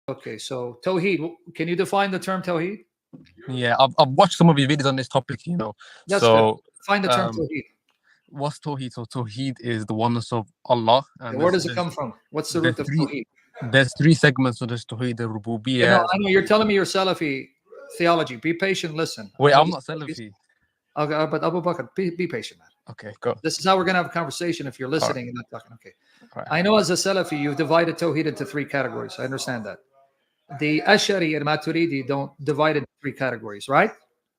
Okay, so Tawheed, can you define the term Tawheed? Yeah, I've watched some of your videos on this topic, That's So, good. Find the term Tawheed. what's Tawheed? So Tawheed is the oneness of Allah. And where does it come from? What's the root of Tawheed? There's three segments. So there's Tawheed al-Rububiyyah. I know you're telling me you're Salafi theology. Be patient, listen. Wait, I'm not Salafi. Okay, but Abu Bakr, be patient, man. Okay, go. This is how we're going to have a conversation if you're listening and not talking. Okay. Right. I know as a Salafi, you've divided Tawheed into three categories. I understand that. The Ash'ari and Maturidi don't divide it into three categories, right?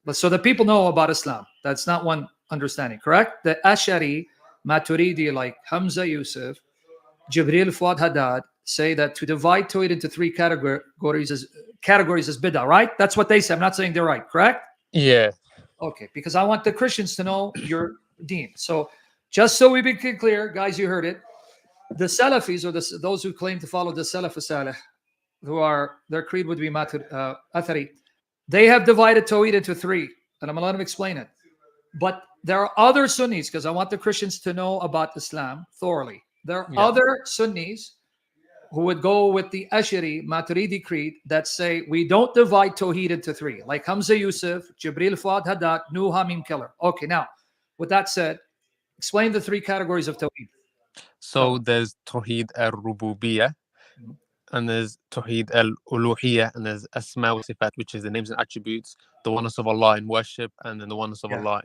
But so the people know about Islam. That's not one understanding, correct? The Ash'ari, Maturidi, like Hamza Yusuf, Jibril Fuad Haddad, say that to divide Tawheed into three categories is bid'ah, right? That's what they say. I'm not saying they're right, correct? Yeah. Okay, because I want the Christians to know your deen. So just so we be clear, guys, you heard it. The Salafis, or those who claim to follow the Salaf Salih, their creed would be Athari, they have divided Tawheed into three, and I'm going to let them explain it. But there are other Sunnis, because I want the Christians to know about Islam thoroughly. There are other Sunnis who would go with the Ash'ari Maturidi creed that say we don't divide Tawheed into three, like Hamza Yusuf, Jibril Fuad Haddad, Nuh Hamim Keller. Okay, now, with that said, explain the three categories of Tawheed. So there's Tawheed al-Rububiyyah, and there's Tawheed al-Uluhiyyah, and there's Asma wa Sifat, which is the names and attributes, the oneness of Allah in worship, and then the oneness of Allah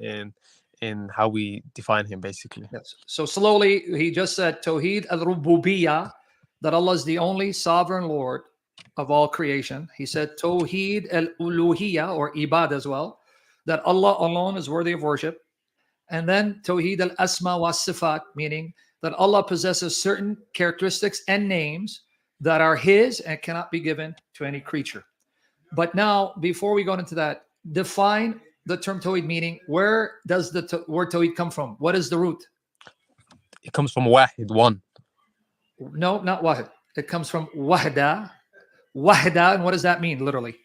in how we define Him, basically. Yes. So slowly, he just said Tawheed al-Rububiyyah, that Allah is the only sovereign Lord of all creation. He said Tawheed al-Uluhiyyah, or Ibad as well, that Allah alone is worthy of worship. And then Tawheed al-Asma wa Sifat, meaning that Allah possesses certain characteristics and names that are His and cannot be given to any creature. But now, before we go into that, define the term Tawheed, meaning where does the word Tawheed come from? What is the root? It comes from Wahid, one. No, not Wahid. It comes from Wahda. Wahda, and what does that mean, literally?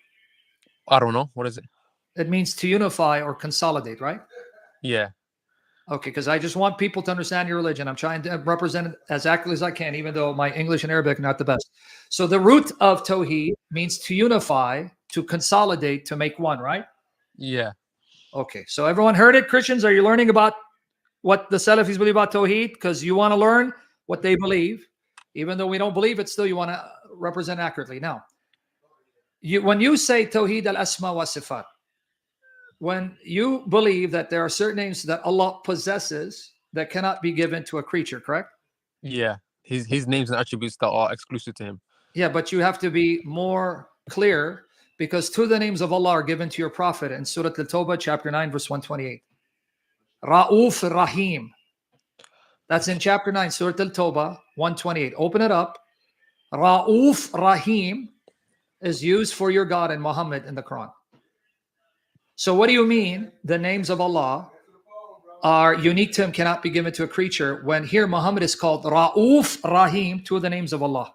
I don't know. What is it? It means to unify or consolidate, right? Yeah. Okay, because I just want people to understand your religion. I'm trying to represent it as accurately as I can, even though my English and Arabic are not the best. So the root of Tawheed means to unify, to consolidate, to make one, right? Yeah. Okay, so everyone heard it? Christians, are you learning about what the Salafis believe about Tawheed? Because you want to learn what they believe. Even though we don't believe it, still you want to represent accurately. Now, when you say Tawheed al-Asma wa Sifat, when you believe that there are certain names that Allah possesses that cannot be given to a creature, correct? Yeah. His names and attributes that are exclusive to Him. Yeah, but you have to be more clear, because two of the names of Allah are given to your Prophet in Surah Al-Tawbah, chapter 9, verse 128. Ra'uf Rahim. That's in chapter 9, Surah Al-Tawbah, 128. Open it up. Ra'uf Rahim is used for your God and Muhammad in the Quran. So what do you mean the names of Allah are unique to Him, cannot be given to a creature, when here Muhammad is called Ra'uf Rahim, two of the names of Allah?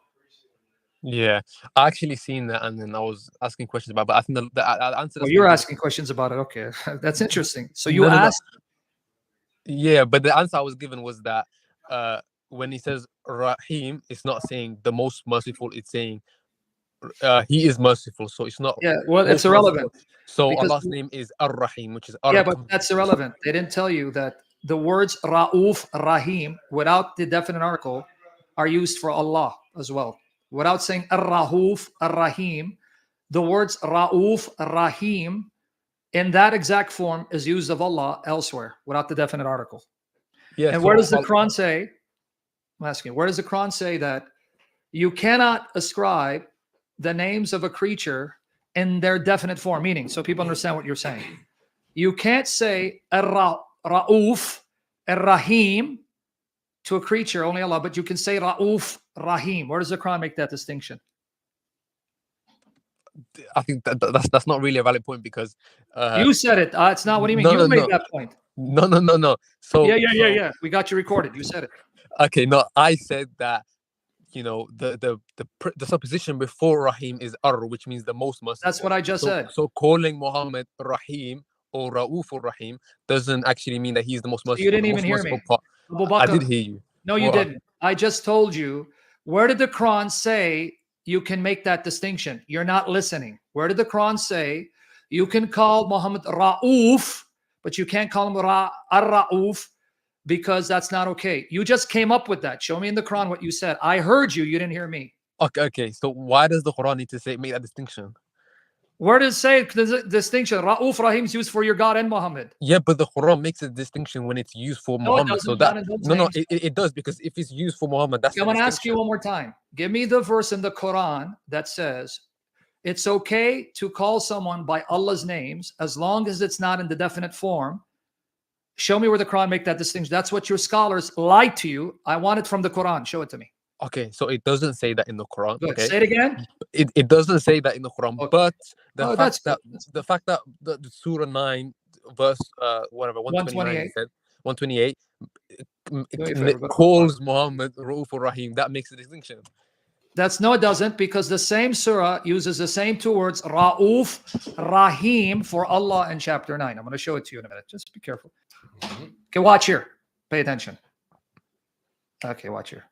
Yeah, I actually seen that, and then I was asking questions about it, but I think the answer... Well, you're asking questions about it. Okay, that's interesting. So you asked... Yeah, but the answer I was given was that when He says Rahim, it's not saying the most merciful, it's saying He is merciful. So it's not... Yeah, well, it's irrelevant. So Allah's name is Ar-Rahim, which is Yeah, but that's irrelevant. They didn't tell you that the words Ra'uf Rahim, without the definite article, are used for Allah as well. Without saying Ar-Rahuf Ar-Rahim, the words Ra'uf Rahim in that exact form is used of Allah elsewhere without the definite article. Yeah. And so where does the Quran say? I'm asking, where does the Quran say that you cannot ascribe the names of a creature in their definite form? Meaning, so people understand what you're saying. You can't say Ra'uf Ar-Rahim to a creature, only Allah, but you can say Ra'uf Rahim. Where does the Quran make that distinction? I think that's not really a valid point, because you said it. It's not. What do you mean? You made that point. No. So yeah. We got you recorded. You said it. Okay, no, I said that, the supposition before Rahim is Ar, which means the most merciful. That's what I just said. So calling Muhammad Rahim or Ra'uf Rahim doesn't actually mean that he's the most merciful. So you didn't even hear me. I did hear you. No, you didn't. I just told you, where did the Quran say you can make that distinction. You're not listening. Where did the Quran say you can call Muhammad Ra'uf, but you can't call him Ar-Ra'uf because that's not okay? You just came up with that. Show me in the Quran what you said. I heard you. You didn't hear me. Okay. So why does the Quran need to make that distinction? Where does it say the distinction? Ra'uf Rahim is used for your God and Muhammad. Yeah, but the Quran makes a distinction when it's used for No, it Muhammad. doesn't. So that No, it does, because if it's used for Muhammad, that's I'm the going to ask you distinction. one more time. Give me the verse in the Quran that says it's okay to call someone by Allah's names as long as it's not in the definite form. Show me where the Quran make that distinction. That's what your scholars lied to you. I want it from the Quran. Show it to me. Okay, so it doesn't say that in the Quran. Good. Okay, Say it again. It doesn't say that in the Quran, Okay. but That's the good. fact that the Surah 9 verse 129 you said 128 it calls Muhammad Ra'uf Rahim, that makes a distinction. No, it doesn't, because the same surah uses the same two words, Ra'uf, Rahim, for Allah in chapter 9. I'm going to show it to you in a minute. Just be careful. Okay, watch here. Pay attention. Okay, watch here.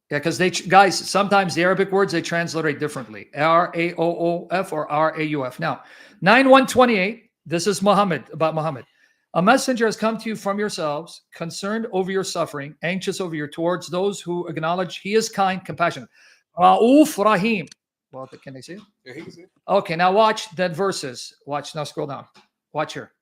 Yeah, because guys, sometimes the Arabic words, they transliterate differently. R-A-O-O-F or R-A-U-F. Now, 9:128, this is Muhammad, about Muhammad. A messenger has come to you from yourselves, concerned over your suffering, anxious over your towards those who acknowledge he is kind, compassionate. Ra'uf Rahim. Well, can they see it? Yeah, he can see it. Okay, now watch that verses. Watch, now scroll down. Watch here.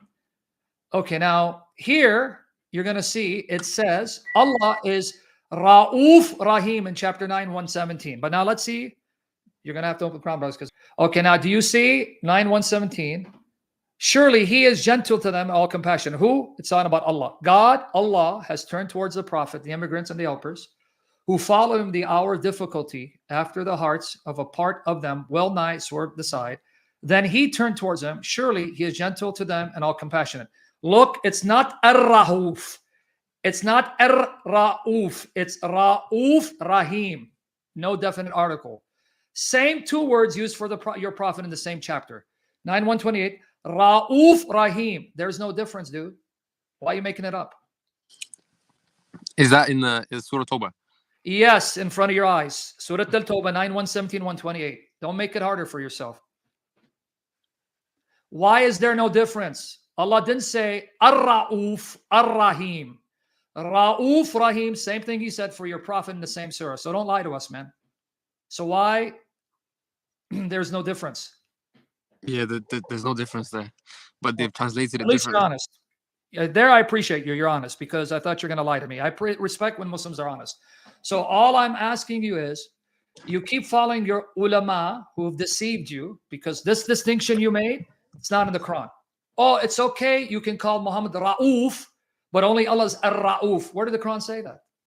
Okay, now here, you're going to see it says Allah is Ra'uf Rahim in chapter 9, 117. But now let's see. You're going to have to open Quran, brothers. Okay, now do you see 9, 117? Surely he is gentle to them, all compassion. Who? It's talking about Allah. God, Allah, has turned towards the Prophet, the immigrants and the helpers, who follow him the hour of difficulty after the hearts of a part of them well nigh swerved aside. Then he turned towards them. Surely he is gentle to them and all compassionate. Look, it's not Ar-Rahuf. It's not Ar-Ra'uf. It's Ra'uf Rahim. No definite article. Same two words used for your prophet in the same chapter. 9:128. Ra'uf Rahim. There's no difference, dude. Why are you making it up? Is that in Surah Tawbah? Yes, in front of your eyes. Surah Al-Tawbah 9:117, 128. Don't make it harder for yourself. Why is there no difference? Allah didn't say Ar-Ra'uf, Ar-Rahim. Ra'uf Rahim, same thing he said for your prophet in the same surah. So don't lie to us, man. So why there's no difference? Yeah, there's no difference there, but they've translated it At least differently. you're honest. Yeah, there I appreciate you. You're honest, because I thought you're going to lie to me. I respect when Muslims are honest. So all I'm asking you is, you keep following your ulama who have deceived you, because this distinction you made, it's not in the Quran. Oh, it's okay. You can call Muhammad Ra'uf, but only Allah's Ar-Ra'uf. Where did the Quran say that?